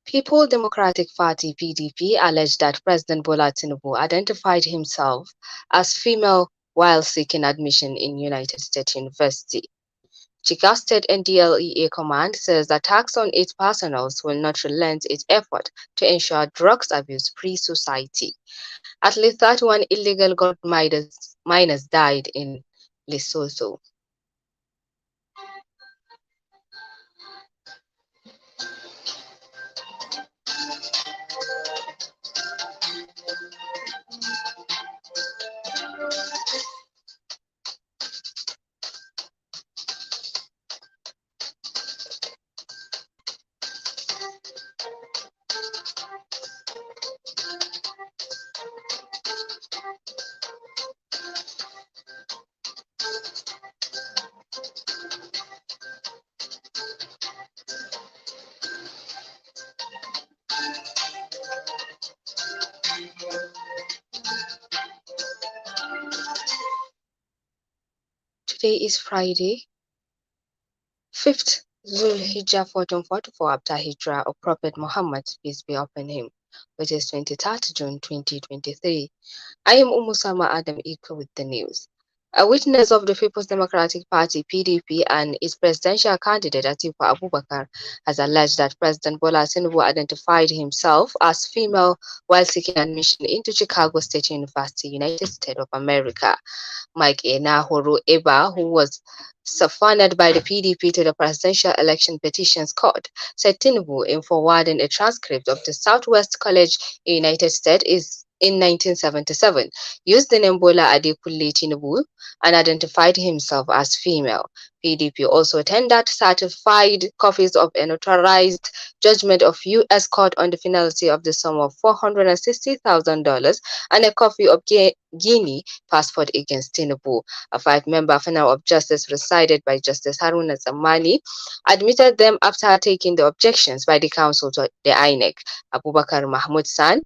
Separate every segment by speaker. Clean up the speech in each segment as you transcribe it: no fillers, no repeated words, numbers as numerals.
Speaker 1: People Democratic Party (PDP) alleged that President Bola Tinubu identified himself as female while seeking admission in United States University. Jigawa State NDLEA Command says attacks on its personnel will not relent its effort to ensure drugs abuse-free society. At least 31 illegal gold miners died in Lesotho. Today is Friday, 5th Zulhijjah 1444 after Hijrah of Prophet Muhammad, peace be upon him, which is 23rd June 2023. I am Umusama Adam Iko with the news. A witness of the People's Democratic Party (PDP) and its presidential candidate Atiku Abubakar has alleged that President Bola Tinubu identified himself as female while seeking admission into Chicago State University, United States of America. Mike Enahoro Eba, who was subpoenaed by the PDP to the Presidential Election Petitions Court, said Tinubu, in forwarding a transcript of the Southwest College in United States in 1977, used the name Bola Adekunle Tinubu and identified himself as female. PDP also tendered certified copies of a notarized judgment of U.S. court on the finality of the sum of $460,000 and a copy of Guinea passport against Tinubu. A five-member panel of justice presided by Justice Haruna Zamani admitted them after taking the objections by the council to the INEC. Abubakar Mahmoud San,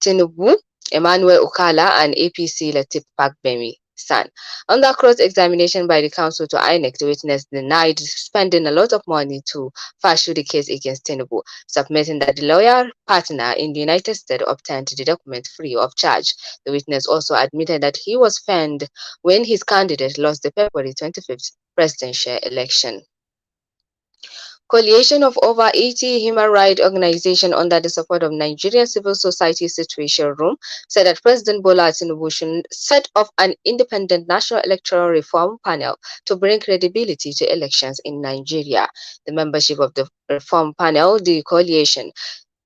Speaker 1: Tinubu, Emmanuel Ukala, and APC Latif Pagbemi San. Under cross-examination by the council to INEC, the witness denied spending a lot of money to pursue the case against Tinubu, submitting that the lawyer partner in the United States obtained the document free of charge. The witness also admitted that he was fined when his candidate lost the February 25th presidential election. Coalition of over 80 human rights organizations under the support of Nigerian Civil Society Situation Room said that President Bola Tinubu should set up an independent national electoral reform panel to bring credibility to elections in Nigeria. The membership of the reform panel, the coalition,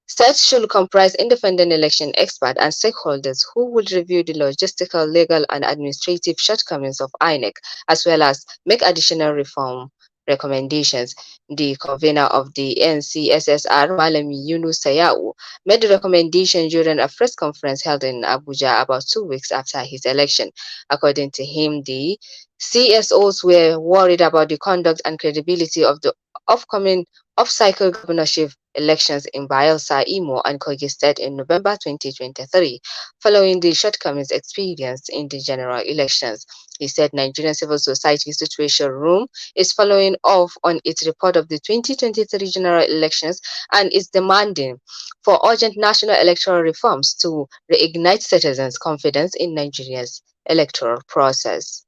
Speaker 1: said should comprise independent election experts and stakeholders who would review the logistical, legal, and administrative shortcomings of INEC, as well as make additional reform recommendations. The convener of the NCSSR, Malami Yunus Sayau, made the recommendation during a press conference held in Abuja about 2 weeks after his election. According to him, the CSOs were worried about the conduct and credibility of the upcoming off-cycle governorship elections in Bayelsa, Imo, and Kogi State in November 2023, following the shortcomings experienced in the general elections. He said Nigerian Civil Society Situation Room is following off on its report of the 2023 general elections and is demanding for urgent national electoral reforms to reignite citizens' confidence in Nigeria's electoral process.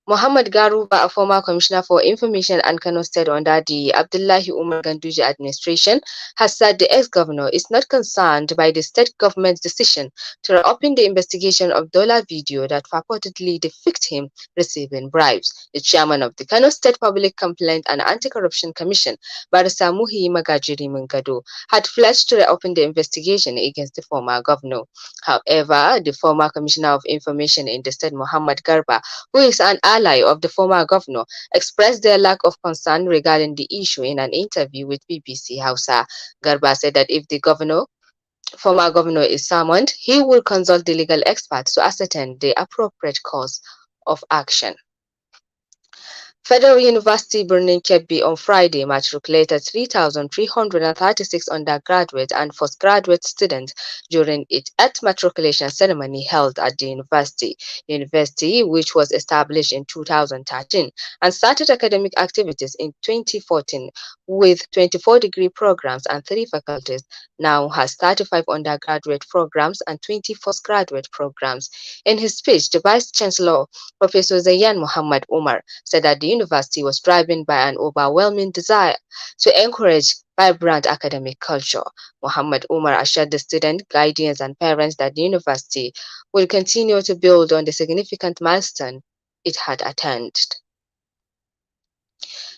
Speaker 1: Muhammad Garuba, a former commissioner for information and Kano State under the Abdullahi Umar Ganduje administration, has said the ex-governor is not concerned by the state government's decision to reopen the investigation of dollar video that purportedly depict him receiving bribes. The chairman of the Kano State Public Complaint and Anti-Corruption Commission, Barrister Muhi Magajiri Mungado, had pledged to reopen the investigation against the former governor. However, the former commissioner of information in the state, Muhammad Garba, who is an ally of the former governor, expressed their lack of concern regarding the issue in an interview with BBC Hausa. Garba said that if the former governor is summoned, he will consult the legal experts to ascertain the appropriate course of action. Federal University Birnin Kebbi on Friday matriculated 3,336 undergraduate and postgraduate students during its eighth matriculation ceremony held at the university. The university, which was established in 2013 and started academic activities in 2014 with 24 degree programs and 3 faculties, now has 35 undergraduate programs and 20 postgraduate programs. In his speech, the Vice Chancellor, Professor Zayan Muhammad Umar, said that the university was driven by an overwhelming desire to encourage vibrant academic culture. Muhammad Umar assured the students, guardians, and parents that the university will continue to build on the significant milestone it had attained.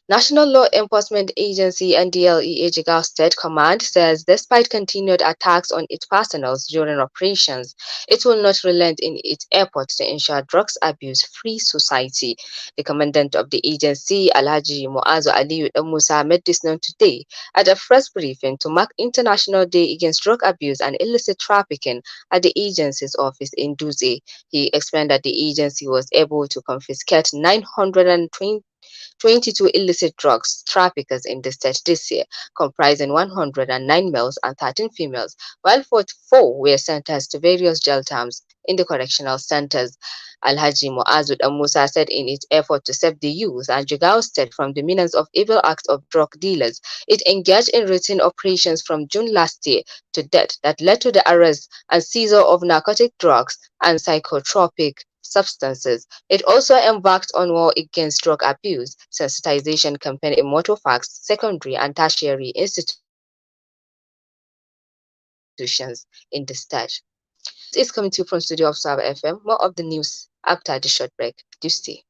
Speaker 1: National Law Enforcement Agency NDLEA Jigawa State Command says despite continued attacks on its personnel during operations, it will not relent in its efforts to ensure drugs abuse-free society. The commandant of the agency, Alhaji Muazu Aliyu Musa, made this known today at a press briefing to mark International Day Against Drug Abuse and Illicit Trafficking at the agency's office in Dutse. He explained that the agency was able to confiscate 922 illicit drugs traffickers in the state this year, comprising 109 males and 13 females, while 44 were sentenced to various jail terms in the correctional centers. Alhaji Muazu Musa said in its effort to save the youth and Jigawa State from the menace of evil acts of drug dealers, it engaged in routine operations from June last year to date that led to the arrest and seizure of narcotic drugs and psychotropic substances. It also embarked on war against drug abuse sensitization campaign in motor parks, secondary and tertiary institutions in the state. This is coming to you from Studio of Sab FM. More of the news after the short break. Do stay.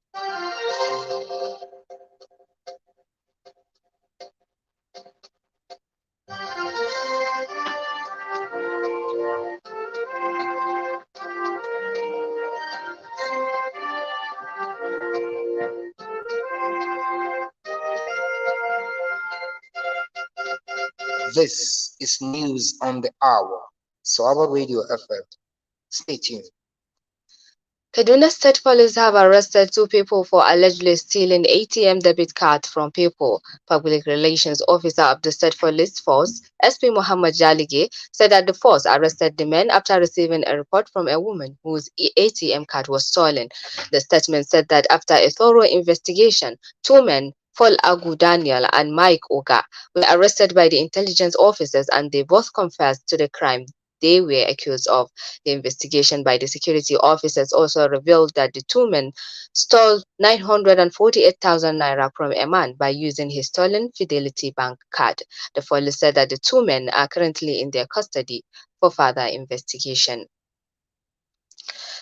Speaker 2: This is news on the hour. Sawaba Radio FM. Stay tuned.
Speaker 1: Kaduna State Police have arrested 2 people for allegedly stealing ATM debit cards from people. Public Relations Officer of the State Police Force, SP Muhammad Jalige, said that the force arrested the men after receiving a report from a woman whose ATM card was stolen. The statement said that after a thorough investigation, 2 men, Paul Agu Daniel and Mike Oga, were arrested by the intelligence officers and they both confessed to the crime they were accused of. The investigation by the security officers also revealed that the 2 men stole 948,000 naira from a man by using his stolen Fidelity Bank card. The police said that the 2 men are currently in their custody for further investigation.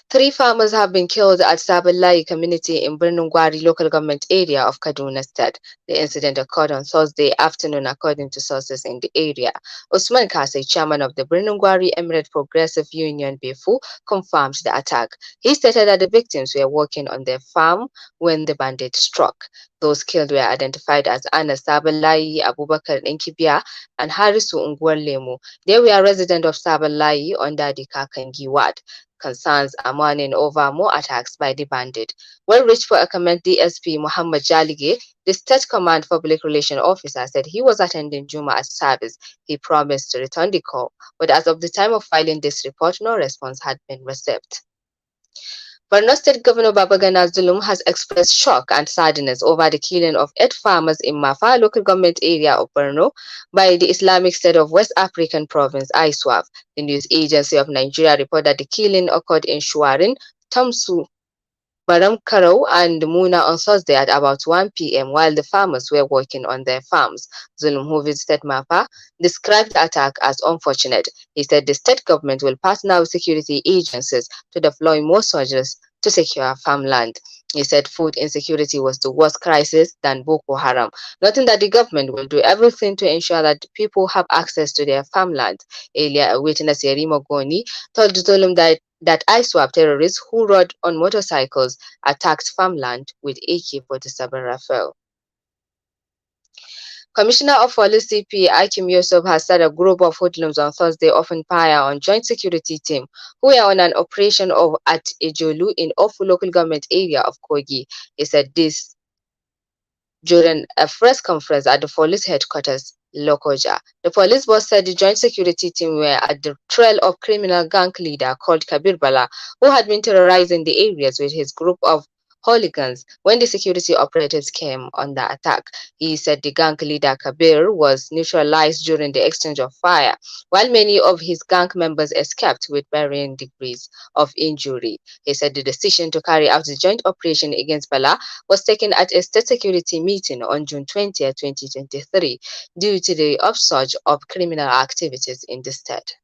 Speaker 1: 3 farmers have been killed at Sabalai community in Birnin Gwari local government area of Kaduna State. The incident occurred on Thursday afternoon according to sources in the area. Usman Kasai, chairman of the Birnin Gwari Emirate Progressive Union BEFU, confirmed the attack. He stated that the victims were working on their farm when the bandit struck. Those killed were identified as Anna Sabalai, Abubakar Nkibia, and Harisu Ungwalemu. They were residents of Sabalai under the Kakangi ward. Concerns are mourning over more attacks by the bandit. When reached for a comment, DSP Muhammad Jalige, the State Command Public Relations Officer, said he was attending Juma at service. He promised to return the call, but as of the time of filing this report, no response had been received. Borno State Governor Babagana Zulum has expressed shock and sadness over the killing of 8 farmers in Mafa local government area of Borno by the Islamic State of West African province ISWAP. The news agency of Nigeria reported that the killing occurred in Shuarin, Tamsu, Baramkaro and Muna on Thursday at about 1 p.m. while the farmers were working on their farms. Zulum, who visited Mafa, described the attack as unfortunate. He said the state government will partner with security agencies to deploy more soldiers to secure farmland. He said food insecurity was the worst crisis than Boko Haram, noting that the government will do everything to ensure that people have access to their farmland. Earlier, a witness, Yerima Goni, told Zulum that ISWAP terrorists who rode on motorcycles attacked farmland with AK-47 rifle. Commissioner of Police CP Akim Yusuf has said a group of hoodlums on Thursday opened fire on joint security team who were on an operation at Ejolu in Ofu local government area of Kogi. He said this during a press conference at the police headquarters, Lokoja. The police boss said the joint security team were at the trail of criminal gang leader called Kabir Bala, who had been terrorizing the areas with his group of hooligans when the security operatives came on the attack. He said the gang leader Kabir was neutralized during the exchange of fire, while many of his gang members escaped with varying degrees of injury. He said the decision to carry out the joint operation against Bala was taken at a state security meeting on June 20, 2023, due to the upsurge of criminal activities in the state.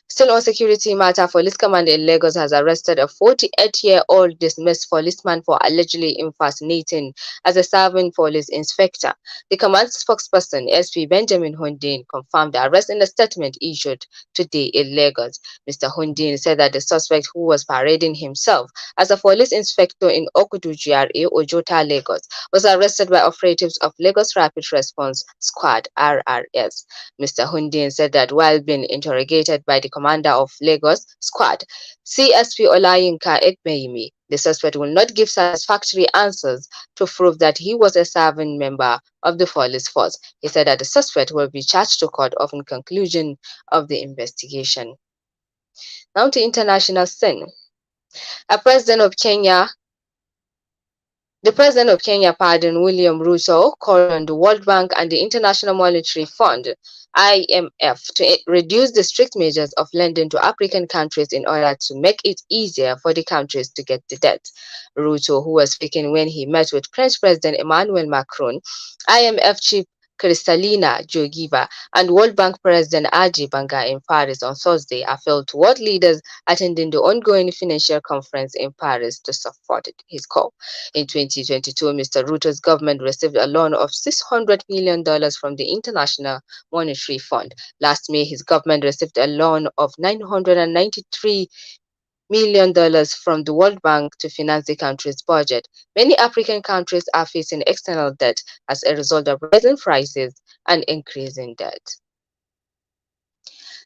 Speaker 1: Still on security matter, police command in Lagos has arrested a 48-year-old dismissed policeman for allegedly impersonating as a serving police inspector. The command spokesperson, SP Benjamin Hundin, confirmed the arrest in a statement issued today in Lagos. Mr. Hundin said that the suspect, who was parading himself as a police inspector in Okudu GRA, Ojota, Lagos, was arrested by operatives of Lagos Rapid Response Squad (RRS). Mr. Hundin said that while being interrogated by the commander of Lagos Squad, CSP Olayinka Ekmeyimi, the suspect will not give satisfactory answers to prove that he was a serving member of the police force. He said that the suspect will be charged to court upon conclusion of the investigation. Now to international scene. A president of Kenya The President of Kenya, William Ruto, called on the World Bank and the International Monetary Fund (IMF) to reduce the strict measures of lending to African countries in order to make it easier for the countries to get the debt. Ruto, who was speaking when he met with French President Emmanuel Macron, IMF chief Kristalina Georgieva, and World Bank President Ajay Banga in Paris on Thursday, appealed to world leaders attending the ongoing financial conference in Paris to support his call. In 2022, Mr. Ruto's government received a loan of $600 million from the International Monetary Fund. Last May, his government received a loan of $993 million from the World Bank to finance the country's budget. Many African countries are facing external debt as a result of rising prices and increasing debt.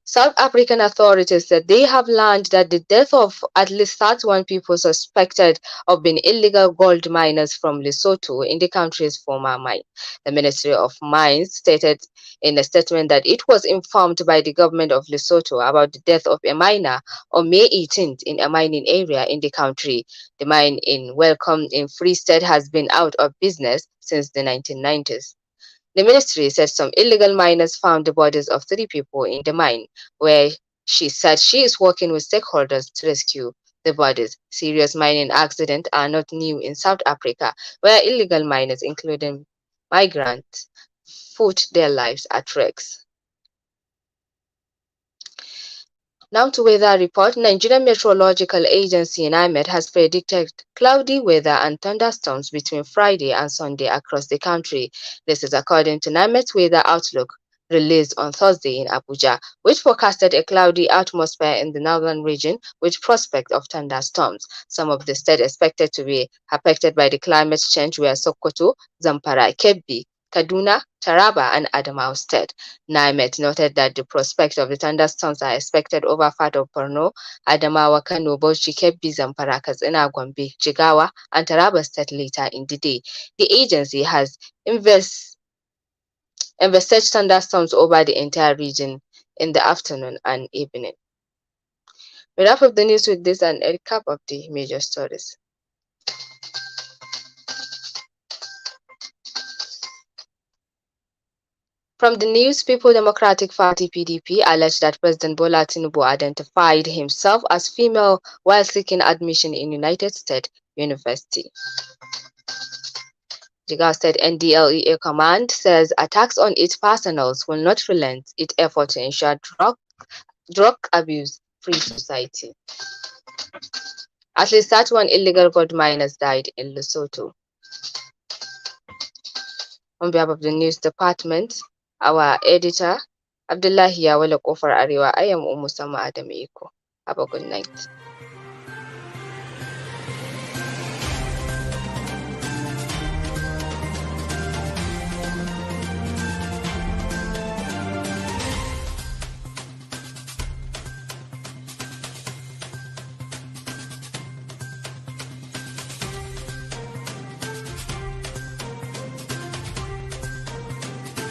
Speaker 1: South African authorities said they have learned that the death of at least 31 people suspected of being illegal gold miners from Lesotho in the country's former mine. The Ministry of Mines stated in a statement that it was informed by the government of Lesotho about the death of a miner on May 18th in a mining area in the country. The mine in Welcome in Free State has been out of business since the 1990s. The ministry said some illegal miners found the bodies of 3 people in the mine, where she said she is working with stakeholders to rescue the bodies. Serious mining accidents are not new in South Africa, where illegal miners, including migrants, put their lives at risk. Now to weather report. Nigerian Meteorological Agency (NIMET) has predicted cloudy weather and thunderstorms between Friday and Sunday across the country. This is according to NIMET's weather outlook released on Thursday in Abuja, which forecasted a cloudy atmosphere in the northern region with prospect of thunderstorms. Some of the states expected to be affected by the climate change were Sokoto, Zamfara, Kebbi, Kaduna, Taraba, and Adamawa State. NIMET noted that the prospect of the thunderstorms are expected over part of Borno, Adamawa, Kano, Bauchi, Kebbi, Zamfara, Katsina, Gombe, Jigawa, and Taraba State later in the day. The agency has envisaged thunderstorms over the entire region in the afternoon and evening. We wrap up the news with this and a recap of the major stories. From the news, People Democratic Party (PDP) alleged that President Bola Tinubu identified himself as female while seeking admission in United States University. Jigawa State NDLEA Command says attacks on its personnel will not relent its effort to ensure drug abuse-free society. At least 31 illegal gold miners died in Lesotho. On behalf of the news department, our editor, Abdullahi Yawala Kofar Arewa, I am Umu Sama Adam Iko. Have a good night.